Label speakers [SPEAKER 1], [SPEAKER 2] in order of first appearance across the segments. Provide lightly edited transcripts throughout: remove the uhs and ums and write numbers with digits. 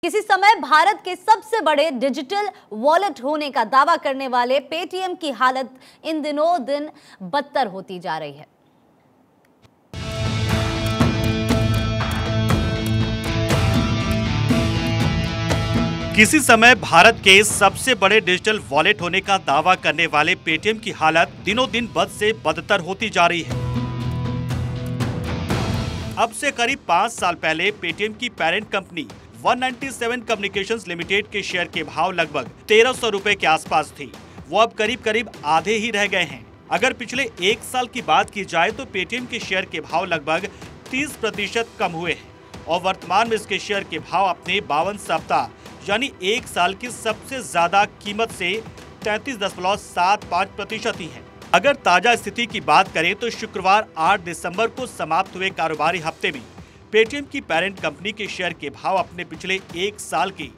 [SPEAKER 1] किसी समय भारत के सबसे बड़े डिजिटल वॉलेट होने का दावा करने वाले पेटीएम की हालत इन दिनों दिन बदतर होती जा रही है।
[SPEAKER 2] किसी समय भारत के सबसे बड़े डिजिटल वॉलेट होने का दावा करने वाले पेटीएम की हालत दिनों दिन बद से बदतर होती जा रही है। अब से करीब 5 साल पहले पेटीएम की पेरेंट कंपनी 197 कम्युनिकेशंस लिमिटेड के शेयर के भाव लगभग 1300 रुपए के आसपास थी। वो अब करीब आधे ही रह गए हैं। अगर पिछले 1 साल की बात की जाए तो पेटीएम के शेयर के भाव लगभग 30% कम हुए हैं और वर्तमान में इसके शेयर के भाव अपने 52 सप्ताह यानी 1 साल की सबसे ज्यादा कीमत से 33.75% ही है। अगर ताजा स्थिति की बात करें तो शुक्रवार 8 दिसंबर को समाप्त हुए कारोबारी हफ्ते में पेटीएम की पेरेंट कंपनी के शेयर के भाव अपने पिछले 1 साल के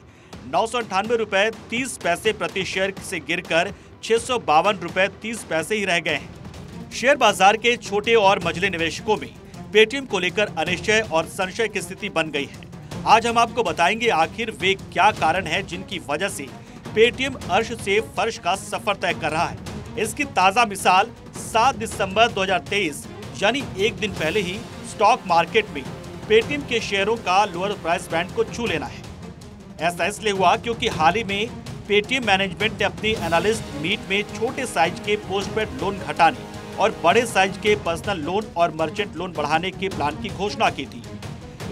[SPEAKER 2] 998 रुपए 30 पैसे प्रति शेयर से गिरकर 652 रुपए 30 पैसे ही रह गए हैं। शेयर बाजार के छोटे और मझले निवेशकों में पेटीएम को लेकर अनिश्चय और संशय की स्थिति बन गई है। आज हम आपको बताएंगे आखिर वे क्या कारण है जिनकी वजह से पेटीएम अर्श से फर्श का सफर तय कर रहा है। इसकी ताजा मिसाल 7 दिसंबर 2023 यानी एक दिन पहले ही स्टॉक मार्केट में पेटीएम के शेयरों का लोअर प्राइस बैंड को छू लेना है। ऐसा इसलिए हुआ क्योंकि हाल ही में पेटीएम मैनेजमेंट ने अपनी एनालिस्ट मीट में छोटे साइज के पोस्टपेड लोन घटाने और बड़े साइज के पर्सनल लोन और मर्चेंट लोन बढ़ाने के प्लान की घोषणा की थी।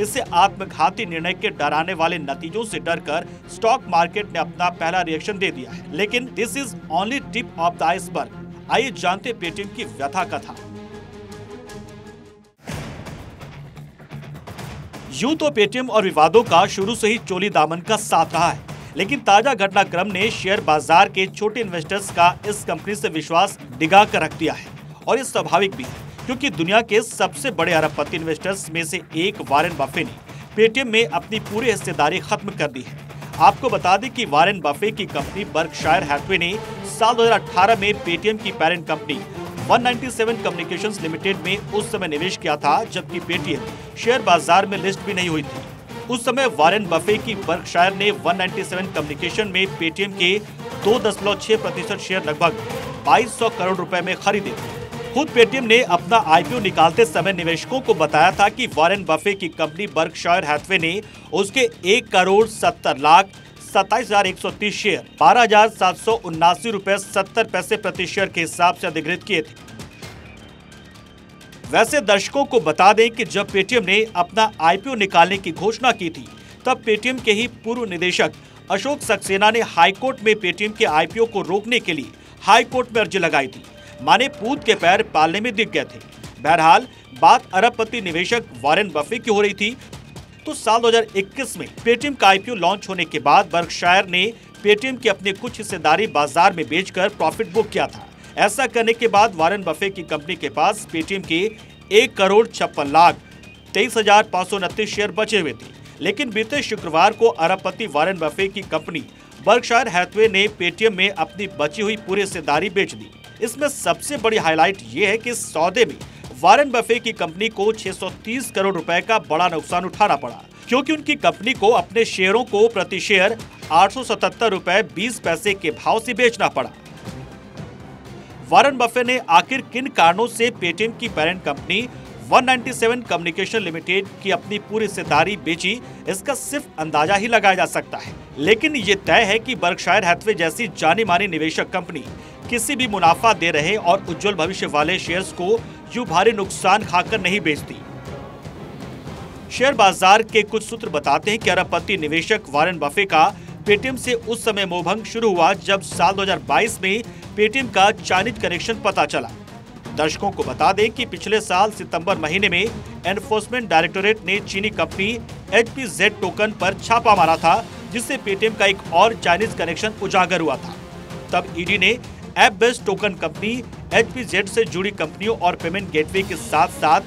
[SPEAKER 2] इससे आत्मघाती निर्णय के डराने वाले नतीजों से डरकर स्टॉक मार्केट ने अपना पहला रिएक्शन दे दिया है। लेकिन this is only tip of the iceberg. आइए जानते पेटीएम की व्यथा कथा। यूं तो पेटीएम और विवादों का शुरू से ही चोली दामन का साथ रहा है, लेकिन ताजा घटनाक्रम ने शेयर बाजार के छोटे इन्वेस्टर्स का इस कंपनी से विश्वास डिगा कर रख दिया है। और ये स्वाभाविक भी है क्योंकि दुनिया के सबसे बड़े अरबपति इन्वेस्टर्स में से एक वॉरेन बफे ने पेटीएम में अपनी पूरी हिस्सेदारी खत्म कर दी है। आपको बता दें कि वॉरेन बफे की कंपनी बर्कशायर हैथवे ने साल 2018 में पेटीएम की पेरेंट कंपनी 197 कम्युनिकेशंस लिमिटेड में उस समय निवेश किया था जबकि पेटीएम शेयर बाजार में लिस्ट भी नहीं हुई थी। उस समय वॉरेन बफे की बर्कशायर ने 197 कम्युनिकेशन में पेटीएम के 2.6% शेयर लगभग 2200 करोड़ रुपए में खरीदे थे। खुद पेटीएम ने अपना आईपीओ निकालते समय निवेशकों को बताया था कि वॉरेन बफे की कंपनी बर्कशायर हैथवे ने उसके 1,70,27,130 शेयर 12,779 रुपए 70 पैसे प्रति शेयर के हिसाब से अधिग्रहित किए थे। वैसे दर्शकों को बता दें कि जब पेटीएम ने अपना आईपीओ निकालने की घोषणा की थी तब पेटीएम के ही पूर्व निदेशक अशोक सक्सेना ने हाईकोर्ट में पेटीएम के आईपीओ को रोकने के लिए हाईकोर्ट में अर्जी लगाई थी। माने पूत के पैर पालने में दिख गए थे। बहरहाल बात अरबपति निवेशक वॉरेन बफे की हो रही थी तो साल 2021 में पेटीएम का आईपीओ लॉन्च होने के बाद बर्कशायर ने पेटीएम की अपनी कुछ हिस्सेदारी बाजार में बेचकर प्रॉफिट बुक किया था। ऐसा करने के बाद वॉरेन बफे की कंपनी के पास पेटीएम के 1,56,23,529 शेयर बचे हुए थे। लेकिन बीते शुक्रवार को अरबपति वॉरेन बफे की कंपनी बर्कशायर हैथवे ने पेटीएम में अपनी बची हुई पूरी हिस्सेदारी बेच दी। इसमें सबसे बड़ी हाईलाइट ये है कि इस सौदे में वॉरेन बफे की कंपनी को 630 करोड़ रुपए का बड़ा नुकसान उठाना पड़ा क्योंकि उनकी कंपनी को अपने शेयरों को प्रति शेयर 877 रुपए 20 पैसे के भाव से बेचना पड़ा। वॉरेन बफे ने आखिर किन कारणों से पेटीएम की पेरेंट कंपनी 197 कम्युनिकेशन लिमिटेड की अपनी पूरी हिस्सेदारी बेची, इसका सिर्फ अंदाजा ही लगाया जा सकता है। लेकिन ये तय है कि बर्कशायर हैथवे जैसी जानी मानी निवेशक कंपनी किसी भी मुनाफा दे रहे और उज्जवल भविष्य वाले शेयर्स को यूं भारी नुकसान खाकर नहीं बेचती। शेयर बाजार के कुछ सूत्र बताते हैं कि अरबपति निवेशक वॉरेन बफे का पेटीएम से उस समय मोहभंग शुरू हुआ जब साल 2022 में पेटीएम का चाइनीज कनेक्शन पता चला। दर्शकों को बता दें कि पिछले साल सितंबर महीने में एनफोर्समेंट डायरेक्टोरेट ने चीनी कंपनी HPZ टोकन पर छापा मारा था जिससे पेटीएम का एक और चाइनीज कनेक्शन उजागर हुआ था। तब ईडी ने app based token company HPZ से जुड़ी कंपनियों और पेमेंट गेटवे के साथ साथ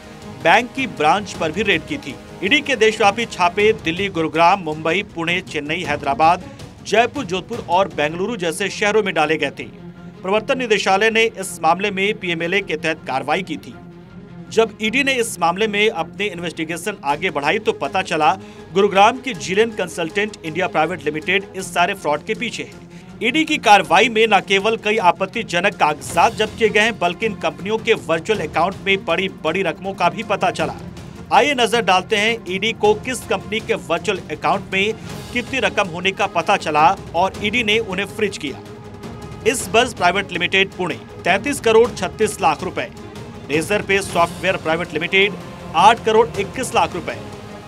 [SPEAKER 2] बैंक की ब्रांच पर भी रेड की थी। ईडी के देशव्यापी छापे दिल्ली, गुरुग्राम, मुंबई, पुणे, चेन्नई, हैदराबाद, जयपुर, जोधपुर और बेंगलुरु जैसे शहरों में डाले गए थे। प्रवर्तन निदेशालय ने इस मामले में PMLA के तहत कार्रवाई की थी। जब ईडी ने इस मामले में अपनी इन्वेस्टिगेशन आगे बढ़ाई तो पता चला गुरुग्राम की Zillion consultant India private limited इस सारे फ्रॉड के पीछे है। ईडी की कार्रवाई में न केवल कई आपत्तिजनक कागजात जब्त किए गए हैं, बल्कि इन कंपनियों के वर्चुअल अकाउंट में पड़ी बड़ी रकमों का भी पता चला। आइए नजर डालते हैं ईडी को किस कंपनी के वर्चुअल अकाउंट में कितनी रकम होने का पता चला और ईडी ने उन्हें फ्रीज किया। इस बर्ज प्राइवेट लिमिटेड पुणे 33 करोड़ 36 लाख रुपए, Razorpay software private limited 8 crore 21 lakh रुपए,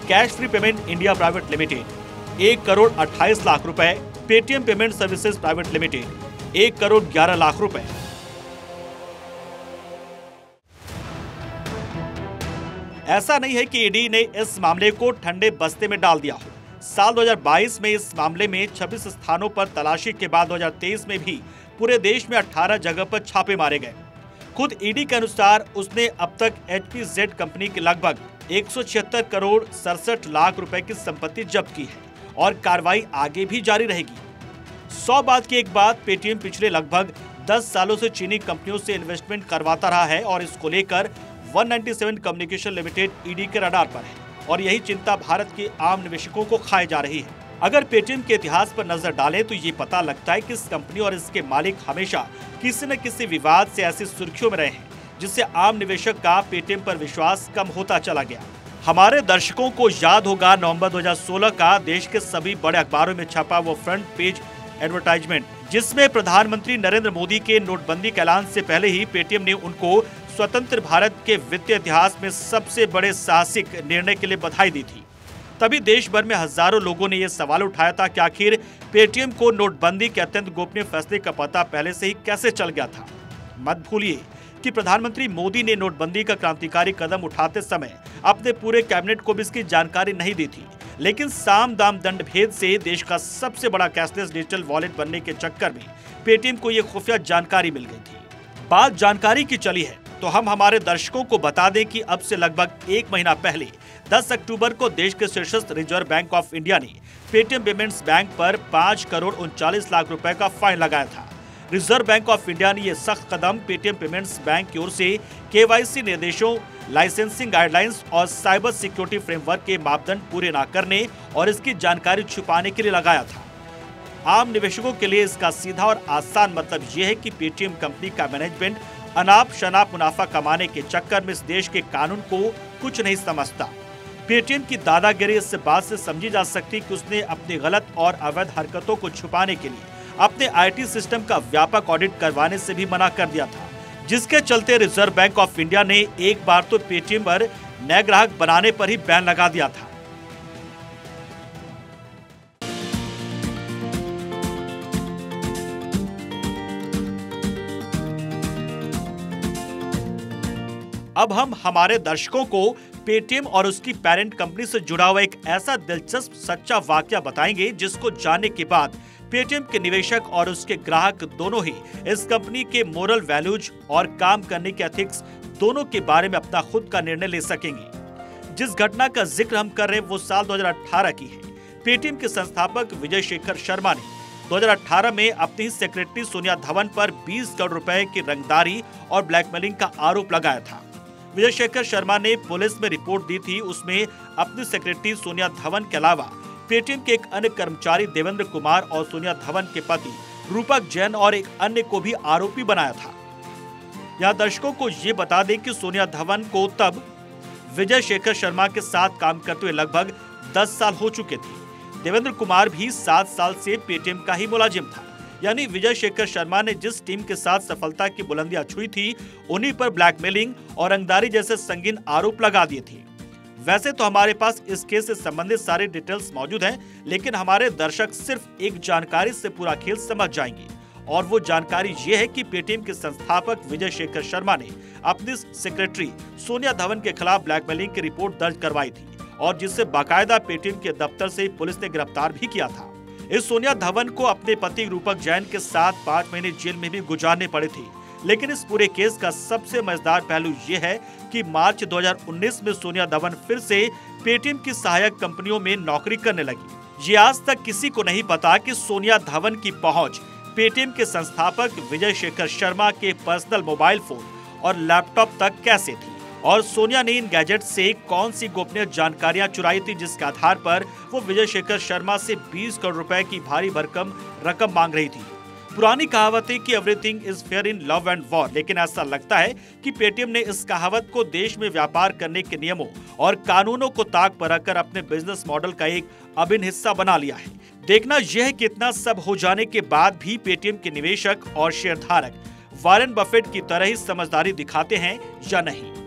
[SPEAKER 2] Cashfree payment India private limited 1 crore 28 lakh रुपए, Paytm payment services private limited 1 crore 11 lakh रुपए। ऐसा नहीं है कि ईडी ने इस मामले को ठंडे बस्ते में डाल दिया हो। साल 2022 में इस मामले में 26 स्थानों पर तलाशी के बाद 2023 में भी पूरे देश में 18 जगह पर छापे मारे गए। खुद ईडी के अनुसार उसने अब तक HPZ कंपनी की लगभग 176 करोड़ 67 लाख रुपए की संपत्ति जब्त की है और कार्रवाई आगे भी जारी रहेगी। 100 बात की एक बात, पेटीएम पिछले लगभग 10 सालों से चीनी कंपनियों से इन्वेस्टमेंट करवाता रहा है और इसको लेकर 197 कम्युनिकेशन लिमिटेड ईडी के रडार पर है और यही चिंता भारत के आम निवेशकों को खाए जा रही है। अगर पेटीएम के इतिहास पर नजर डालें तो ये पता लगता है कि इस कंपनी और इसके मालिक हमेशा किसी न किसी विवाद से ऐसी सुर्खियों में रहे हैं जिससे आम निवेशक का पेटीएम पर विश्वास कम होता चला गया। हमारे दर्शकों को याद होगा नवंबर 2016 का देश के सभी बड़े अखबारों में छपा वो फ्रंट पेज एडवर्टाइजमेंट, जिसमें प्रधानमंत्री नरेंद्र मोदी के नोटबंदी के ऐलान से पहले ही पेटीएम ने उनको स्वतंत्र भारत के वित्तीय इतिहास में सबसे बड़े साहसिक निर्णय के लिए बधाई दी थी। तभी देश भर में हजारों लोगों ने यह सवाल उठाया था कि आखिर पेटीएम को नोटबंदी के अत्यंत गोपनीय फैसले का पता पहले से ही कैसे चल गया था। मत भूलिए कि प्रधानमंत्री मोदी ने नोटबंदी का क्रांतिकारी कदम उठाते समय अपने पूरे कैबिनेट को भी इसकी जानकारी नहीं दी थी, लेकिन साम दाम दंड भेद से देश का सबसे बड़ा कैशलेस डिजिटल वॉलेट बनने के चक्कर में पेटीएम को यह खुफिया जानकारी मिल गई थी। बात जानकारी की चली है तो हम हमारे दर्शकों को बता दें कि अब से लगभग 1 महीना पहले 10 अक्टूबर को देश के शीर्षस्थ रिजर्व बैंक ऑफ इंडिया ने पेटीएम पेमेंट्स बैंक पर 5 करोड़ 39 लाख रुपए का फाइन लगाया था। रिजर्व बैंक ऑफ इंडिया ने यह सख्त कदम पेटीएम पेमेंट्स बैंक की ओर से KYC निर्देशों, लाइसेंसिंग गाइडलाइंस और साइबर सिक्योरिटी फ्रेमवर्क के मापदंड पूरे न करने और इसकी जानकारी छुपाने के लिए लगाया था। आम निवेशकों के लिए इसका सीधा और आसान मतलब यह है कि पेटीएम कंपनी का मैनेजमेंट अनाप शनाप मुनाफा कमाने के चक्कर में इस देश के कानून को कुछ नहीं समझता। पेटीएम की दादागिरी इस बात से समझी जा सकती कि उसने अपनी गलत और अवैध हरकतों को छुपाने के लिए अपने IT सिस्टम का व्यापक ऑडिट करवाने से भी मना कर दिया था, जिसके चलते रिजर्व बैंक ऑफ इंडिया ने एक बार तो पेटीएम पर नए ग्राहक बनाने पर ही बैन लगा दिया था। अब हम हमारे दर्शकों को पेटीएम और उसकी पेरेंट कंपनी से जुड़ा हुआ एक ऐसा दिलचस्प सच्चा वाकया बताएंगे जिसको जानने के बाद पेटीएम के निवेशक और उसके ग्राहक दोनों ही इस कंपनी के मोरल वैल्यूज और काम करने के एथिक्स दोनों के बारे में अपना खुद का निर्णय ले सकेंगे। जिस घटना का जिक्र हम कर रहे हैं वो साल 2018 की है। पेटीएम के संस्थापक विजय शेखर शर्मा ने 2018 में अपनी सेक्रेटरी सोनिया धवन पर 20 करोड़ रुपए की रंगदारी और ब्लैकमेलिंग का आरोप लगाया था। विजय शेखर शर्मा ने पुलिस में रिपोर्ट दी थी। उसमें अपनी सेक्रेटरी सोनिया धवन के अलावा पेटीएम के एक अन्य कर्मचारी देवेंद्र कुमार और सोनिया धवन के पति रूपक जैन और एक अन्य को भी आरोपी बनाया था। यहाँ दर्शकों को ये बता दें कि सोनिया धवन को तब विजय शेखर शर्मा के साथ काम करते हुए लगभग 10 साल हो चुके थे। देवेंद्र कुमार भी 7 साल से पेटीएम का ही मुलाजिम था। यानी विजय शेखर शर्मा ने जिस टीम के साथ सफलता की बुलंदियां छुई थी उन्हीं पर ब्लैकमेलिंग और रंगदारी जैसे संगीन आरोप लगा दिए थे। वैसे तो हमारे पास इस केस से संबंधित सारे डिटेल्स मौजूद हैं, लेकिन हमारे दर्शक सिर्फ एक जानकारी से पूरा खेल समझ जाएंगे और वो जानकारी ये है कि पेटीएम के संस्थापक विजय शेखर शर्मा ने अपनी सेक्रेटरी सोनिया धवन के खिलाफ ब्लैकमेलिंग की रिपोर्ट दर्ज करवाई थी और जिसे बाकायदा पेटीएम के दफ्तर से पुलिस ने गिरफ्तार भी किया था। इस सोनिया धवन को अपने पति रूपक जैन के साथ 5 महीने जेल में भी गुजारने पड़े थे। लेकिन इस पूरे केस का सबसे मजेदार पहलू ये है कि मार्च 2019 में सोनिया धवन फिर से पेटीएम की सहायक कंपनियों में नौकरी करने लगी। ये आज तक किसी को नहीं पता कि सोनिया धवन की पहुंच पेटीएम के संस्थापक विजय शेखर शर्मा के पर्सनल मोबाइल फोन और लैपटॉप तक कैसे थी। और सोनिया ने इन गैजेट से कौन सी गोपनीय जानकारियां चुराई थी जिसके आधार पर वो विजय शेखर शर्मा से 20 करोड़ रुपए की भारी भरकम रकम मांग रही थी। पुरानी कहावत है कि everything is fair in love and war, लेकिन ऐसा लगता है कि पेटीएम ने इस कहावत को देश में व्यापार करने के नियमों और कानूनों को ताक पर रखकर अपने बिजनेस मॉडल का एक अभिन्न हिस्सा बना लिया है। देखना यह कि इतना सब हो जाने के बाद भी पेटीएम के निवेशक और शेयरधारक वॉरेन बफेट की तरह ही समझदारी दिखाते हैं या नहीं।